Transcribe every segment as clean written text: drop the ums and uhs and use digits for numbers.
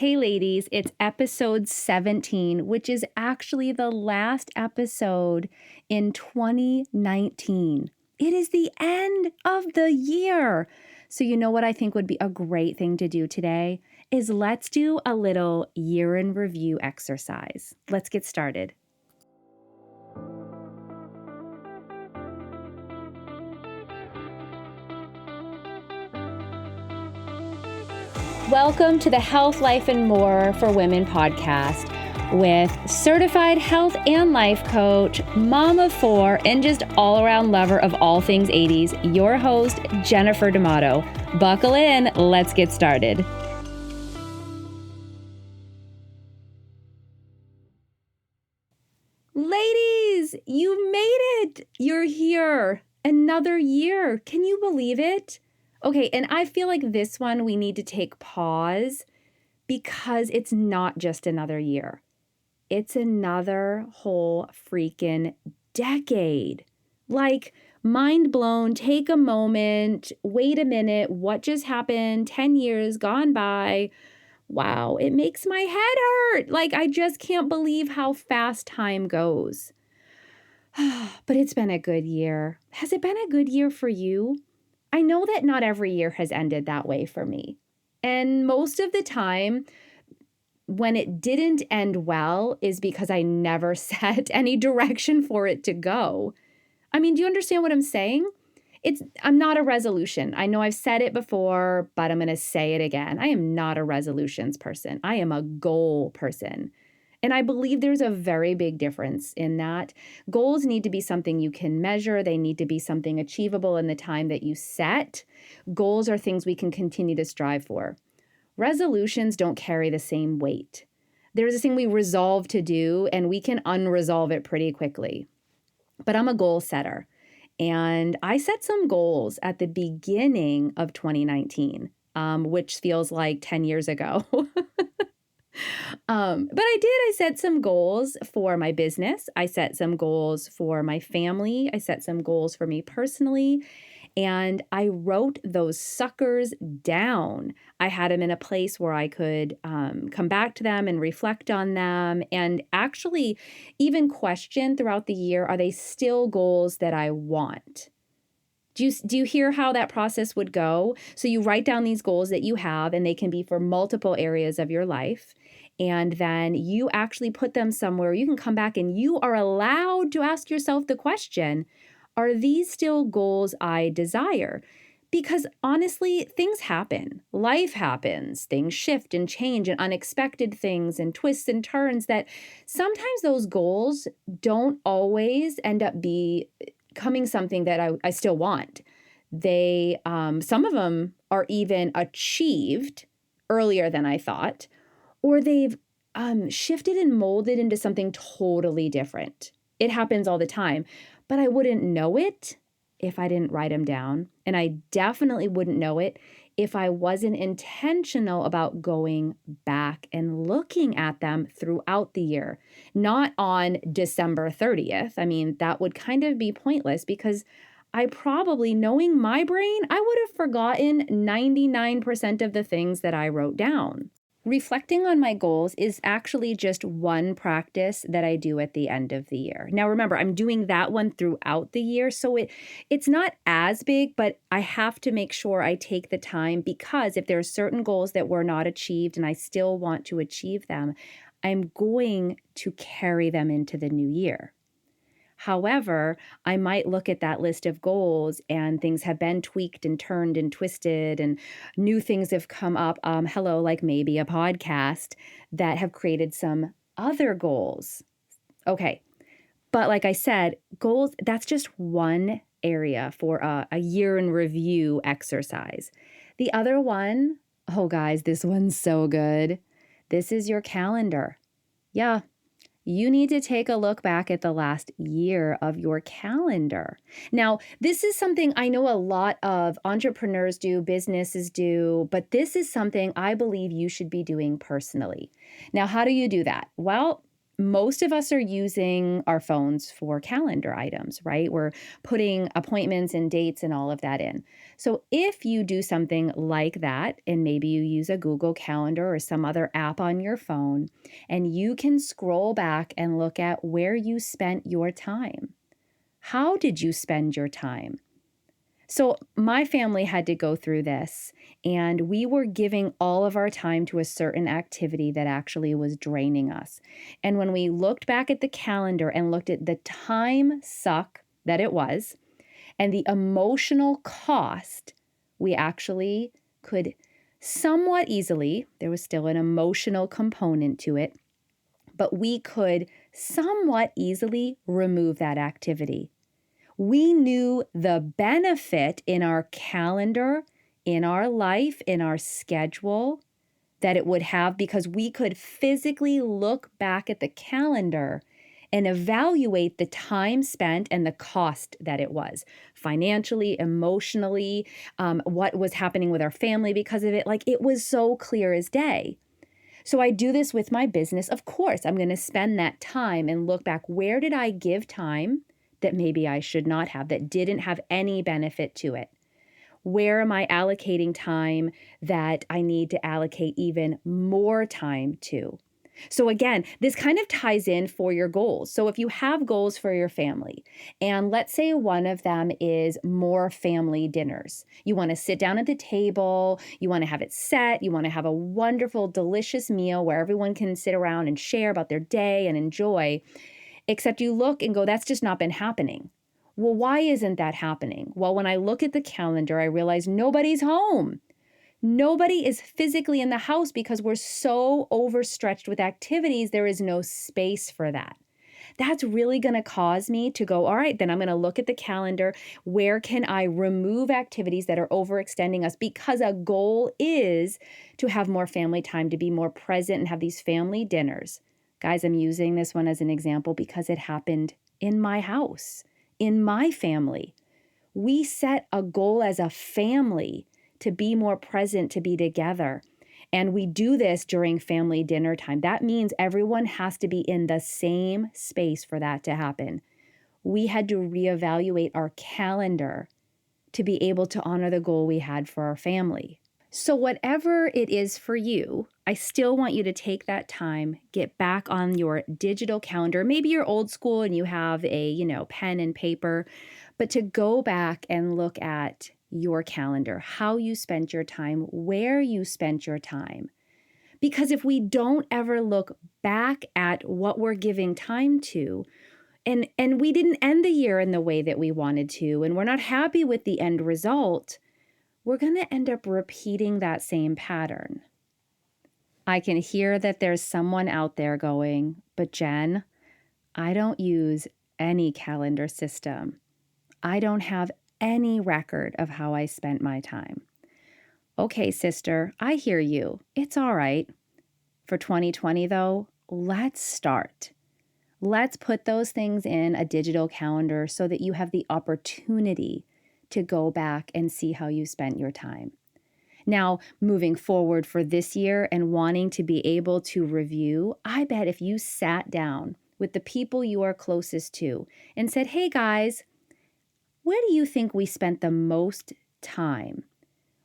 Hey ladies, it's episode 17, which is actually the last episode in 2019. It is the end of the year. So you know what I think would be a great thing to do today is let's do a little year in review exercise. Let's get started. Welcome to the Health, Life, and More for Women podcast with certified health and life coach, mom of four, and just all-around lover of all things 80s, your host, Jennifer D'Amato. Buckle in, let's get started. Ladies, you made it. You're here. Another year. Can you believe it? Okay, and I feel like this one we need to take pause because it's not just another year. It's another whole freaking decade. Like, mind blown, take a moment, wait a minute, what just happened? 10 years gone by. Wow, it makes my head hurt. Like, I just can't believe how fast time goes. But it's been a good year. Has it been a good year for you? I know that not every year has ended that way for me. And most of the time, when it didn't end well is because I never set any direction for it to go. I mean, do you understand what I'm saying? I'm not a resolution. I know I've said it before, but I'm going to say it again. I am not a resolutions person. I am a goal person. And I believe there's a very big difference in that. Goals need to be something you can measure. They need to be something achievable in the time that you set. Goals are things we can continue to strive for. Resolutions don't carry the same weight. There's this thing we resolve to do, and we can unresolve it pretty quickly. But I'm a goal setter, and I set some goals at the beginning of 2019, which feels like 10 years ago. But I did. I set some goals for my business. I set some goals for my family. I set some goals for me personally. And I wrote those suckers down. I had them in a place where I could come back to them and reflect on them and actually even question throughout the year, are they still goals that I want? Do you hear how that process would go? So you write down these goals that you have, and they can be for multiple areas of your life. And then you actually put them somewhere. You can come back and you are allowed to ask yourself the question, are these still goals I desire? Because honestly, things happen. Life happens. Things shift and change and unexpected things and twists and turns that sometimes those goals don't always end up becoming something that I still want. They, some of them are even achieved earlier than I thought, or they've shifted and molded into something totally different. It happens all the time, but I wouldn't know it if I didn't write them down. And I definitely wouldn't know it if I wasn't intentional about going back and looking at them throughout the year, not on December 30th. I mean, that would kind of be pointless because I probably, knowing my brain, I would have forgotten 99% of the things that I wrote down. Reflecting on my goals is actually just one practice that I do at the end of the year. Now, remember, I'm doing that one throughout the year, so it's not as big, but I have to make sure I take the time because if there are certain goals that were not achieved and I still want to achieve them, I'm going to carry them into the new year. However, I might look at that list of goals and things have been tweaked and turned and twisted and new things have come up. Like maybe a podcast that have created some other goals. Okay. But like I said, goals, that's just one area for a year in review exercise. The other one, oh guys, this one's so good. This is your calendar. Yeah. You need to take a look back at the last year of your calendar. Now, this is something I know a lot of entrepreneurs do, businesses do, but this is something I believe you should be doing personally. Now, how do you do that? Well, most of us are using our phones for calendar items, right? We're putting appointments and dates and all of that in. So if you do something like that, and maybe you use a Google Calendar or some other app on your phone, and you can scroll back and look at where you spent your time. How did you spend your time? So my family had to go through this, and we were giving all of our time to a certain activity that actually was draining us. And when we looked back at the calendar and looked at the time suck that it was and the emotional cost, we actually could somewhat easily, there was still an emotional component to it, but we could somewhat easily remove that activity. We knew the benefit in our calendar, in our life, in our schedule that it would have, because we could physically look back at the calendar and evaluate the time spent and the cost that it was financially, emotionally, what was happening with our family because of it. Like, it was so clear as day. So I do this with my business. Of course, I'm going to spend that time and look back. Where did I give time that maybe I should not have, that didn't have any benefit to it? Where am I allocating time that I need to allocate even more time to? So again, this kind of ties in for your goals. So if you have goals for your family, and let's say one of them is more family dinners, you want to sit down at the table, you want to have it set, you want to have a wonderful, delicious meal where everyone can sit around and share about their day and enjoy, except you look and go, that's just not been happening. Well, why isn't that happening? Well, when I look at the calendar, I realize nobody's home. Nobody is physically in the house because we're so overstretched with activities. There is no space for that. That's really going to cause me to go, all right, then I'm going to look at the calendar. Where can I remove activities that are overextending us? Because a goal is to have more family time, to be more present and have these family dinners. Guys, I'm using this one as an example because it happened in my house, in my family. We set a goal as a family to be more present, to be together. And we do this during family dinner time. That means everyone has to be in the same space for that to happen. We had to reevaluate our calendar to be able to honor the goal we had for our family. So whatever it is for you, I still want you to take that time, get back on your digital calendar. Maybe you're old school and you have a, pen and paper, but to go back and look at your calendar, how you spent your time, where you spent your time. Because if we don't ever look back at what we're giving time to, and we didn't end the year in the way that we wanted to, and we're not happy with the end result, we're going to end up repeating that same pattern. I can hear that there's someone out there going, but Jen, I don't use any calendar system. I don't have any record of how I spent my time. Okay, sister, I hear you. It's all right. For 2020, though, let's start. Let's put those things in a digital calendar so that you have the opportunity to go back and see how you spent your time. Now, moving forward for this year and wanting to be able to review, I bet if you sat down with the people you are closest to and said, hey guys, where do you think we spent the most time?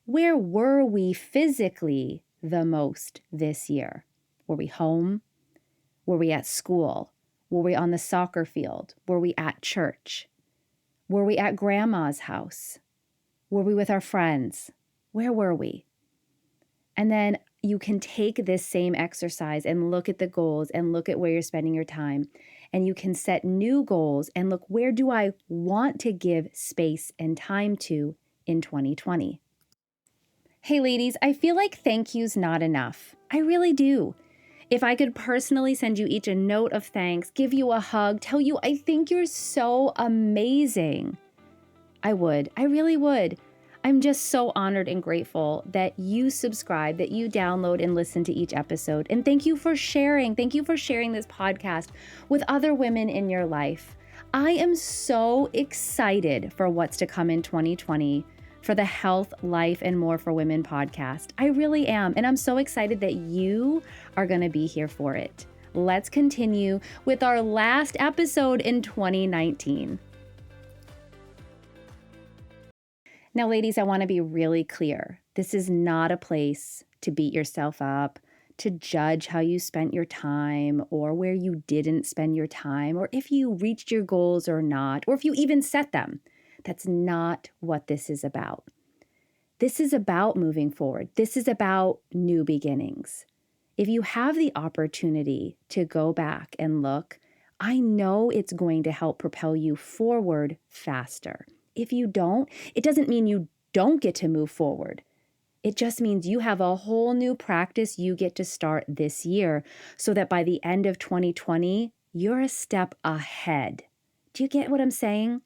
Where were we physically the most this year? Were we home? Were we at school? Were we on the soccer field? Were we at church? Were we at grandma's house? Were we with our friends? Where were we? And then you can take this same exercise and look at the goals and look at where you're spending your time. And you can set new goals and look, where do I want to give space and time to in 2020? Hey ladies, I feel like thank you's not enough. I really do. If I could personally send you each a note of thanks, give you a hug, tell you I think you're so amazing, I would. I really would. I'm just so honored and grateful that you subscribe, that you download and listen to each episode. And thank you for sharing. Thank you for sharing this podcast with other women in your life. I am so excited for what's to come in 2020 for the Health, Life, and More for Women podcast. I really am. And I'm so excited that you are going to be here for it. let's continue with our last episode in 2019. Now, ladies, I want to be really clear. This is not a place to beat yourself up, to judge how you spent your time or where you didn't spend your time, or if you reached your goals or not, or if you even set them. That's not what this is about. This is about moving forward. This is about new beginnings. If you have the opportunity to go back and look, I know it's going to help propel you forward faster. If you don't, it doesn't mean you don't get to move forward. It just means you have a whole new practice you get to start this year so that by the end of 2020, you're a step ahead. Do you get what I'm saying?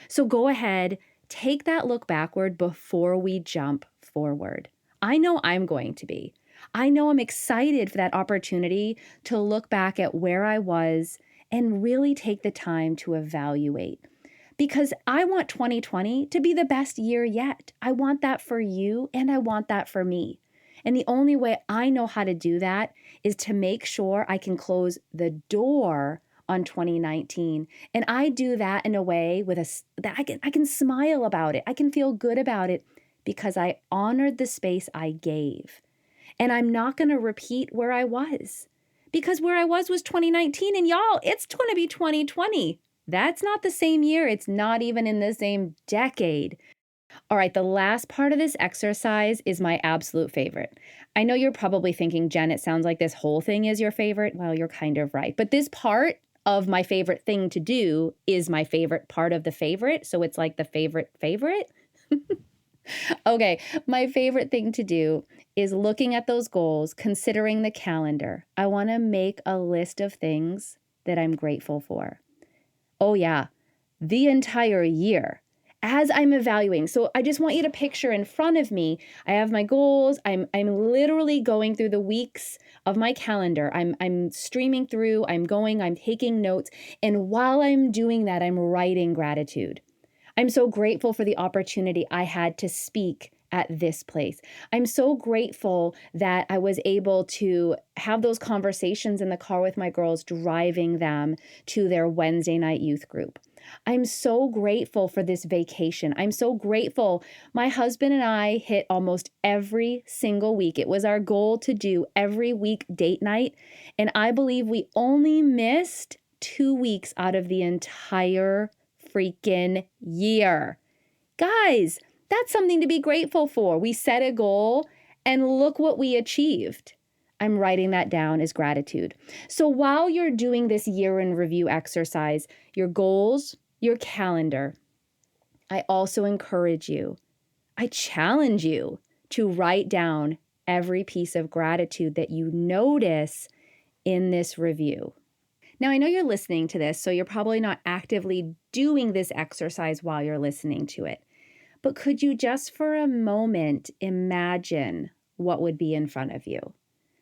So go ahead, take that look backward before we jump forward. I know I'm going to be. I know I'm excited for that opportunity to look back at where I was and really take the time to evaluate. Because I want 2020 to be the best year yet. I want that for you and I want that for me. And the only way I know how to do that is to make sure I can close the door on 2019. And I do that in a way that I can smile about it. I can feel good about it because I honored the space I gave. And I'm not going to repeat where I was. Because where I was 2019 and y'all, it's going to be 2020. That's not the same year. It's not even in the same decade. All right, the last part of this exercise is my absolute favorite. I know you're probably thinking, Jen, it sounds like this whole thing is your favorite. Well, you're kind of right. But this part of my favorite thing to do is my favorite part of the favorite. So it's like the favorite. Okay, my favorite thing to do is looking at those goals, considering the calendar. I want to make a list of things that I'm grateful for. Oh yeah, the entire year as I'm evaluating. So I just want you to picture in front of me, I have my goals. I'm literally going through the weeks of my calendar. I'm streaming through, I'm taking notes. And while I'm doing that, I'm writing gratitude. I'm so grateful for the opportunity I had to speak at this place. I'm so grateful that I was able to have those conversations in the car with my girls, driving them to their Wednesday night youth group. I'm so grateful for this vacation. I'm so grateful. My husband and I hit almost every single week. It was our goal to do every week date night. And I believe we only missed 2 weeks out of the entire freaking year. Guys, that's something to be grateful for. We set a goal and look what we achieved. I'm writing that down as gratitude. So while you're doing this year in review exercise, your goals, your calendar, I also encourage you, I challenge you to write down every piece of gratitude that you notice in this review. Now, I know you're listening to this, so you're probably not actively doing this exercise while you're listening to it. But could you just for a moment imagine what would be in front of you?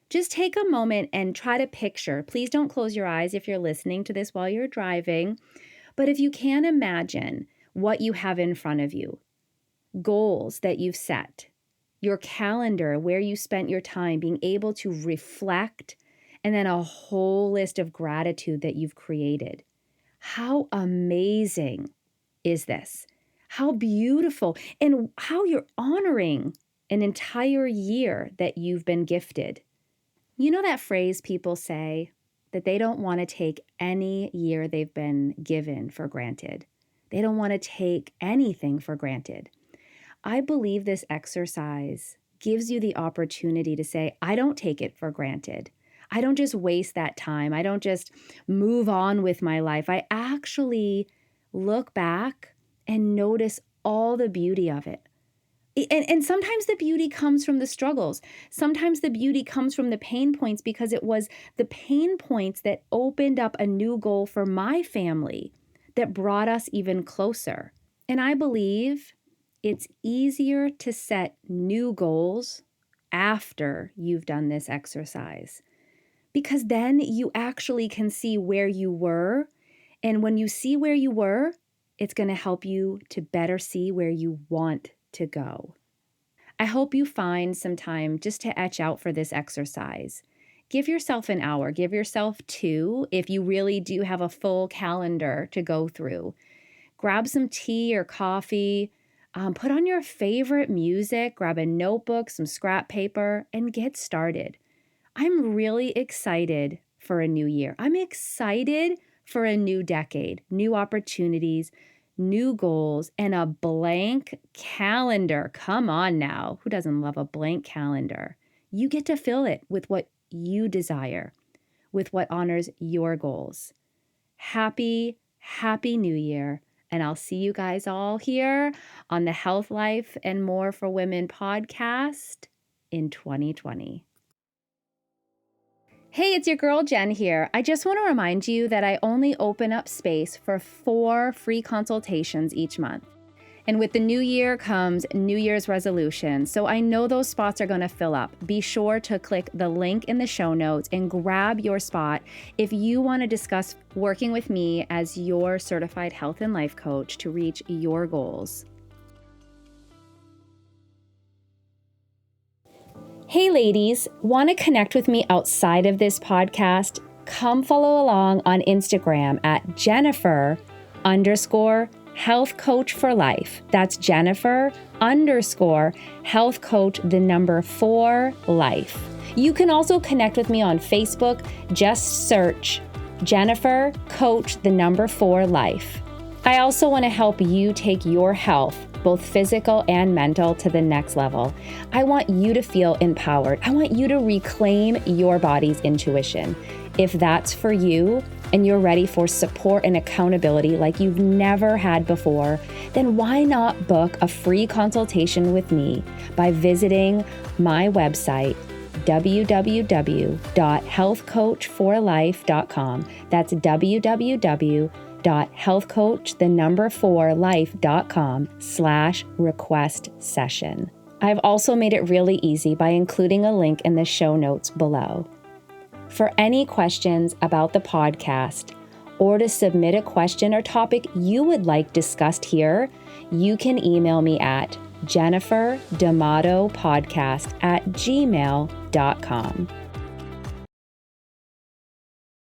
Just take a moment and try to picture. Please don't close your eyes if you're listening to this while you're driving. But if you can imagine what you have in front of you, goals that you've set, your calendar, where you spent your time, being able to reflect, and then a whole list of gratitude that you've created. How amazing is this? How beautiful, and how you're honoring an entire year that you've been gifted. You know that phrase people say that they don't want to take any year they've been given for granted. They don't want to take anything for granted. I believe this exercise gives you the opportunity to say, I don't take it for granted. I don't just waste that time. I don't just move on with my life. I actually look back and notice all the beauty of it. And sometimes the beauty comes from the struggles. Sometimes the beauty comes from the pain points, because it was the pain points that opened up a new goal for my family that brought us even closer. And I believe it's easier to set new goals after you've done this exercise, because then you actually can see where you were. And when you see where you were, it's going to help you to better see where you want to go. I hope you find some time just to etch out for this exercise. give yourself an hour, give yourself 2 if you really do have a full calendar to go through. Grab some tea or coffee, put on your favorite music, grab a notebook, some scrap paper, and get started. I'm really excited for a new year. I'm excited for a new decade, new opportunities, new goals, and a blank calendar. Come on now. Who doesn't love a blank calendar? You get to fill it with what you desire, with what honors your goals. Happy New Year. And I'll see you guys all here on the Health, Life, and More for Women podcast in 2020. Hey, it's your girl Jen here. I just want to remind you that I only open up space for 4 free consultations each month. And with the new year comes New Year's resolutions. So I know those spots are going to fill up. Be sure to click the link in the show notes and grab your spot if you want to discuss working with me as your certified health and life coach to reach your goals. Hey ladies, want to connect with me outside of this podcast? Come follow along on Instagram at Jennifer_Health Coach for Life. That's Jennifer_Health Coach, the number 4 life. You can also connect with me on Facebook. Just search Jennifer Coach, the number 4 life. I also want to help you take your health, both physical and mental, to the next level. I want you to feel empowered. I want you to reclaim your body's intuition. If that's for you and you're ready for support and accountability like you've never had before, then why not book a free consultation with me by visiting my website, www.healthcoachforlife.com. That's www.healthcoach4life.com/request session. I've also made it really easy by including a link in the show notes below. For any questions about the podcast or to submit a question or topic you would like discussed here, you can email me at jenniferdamatopodcast@gmail.com.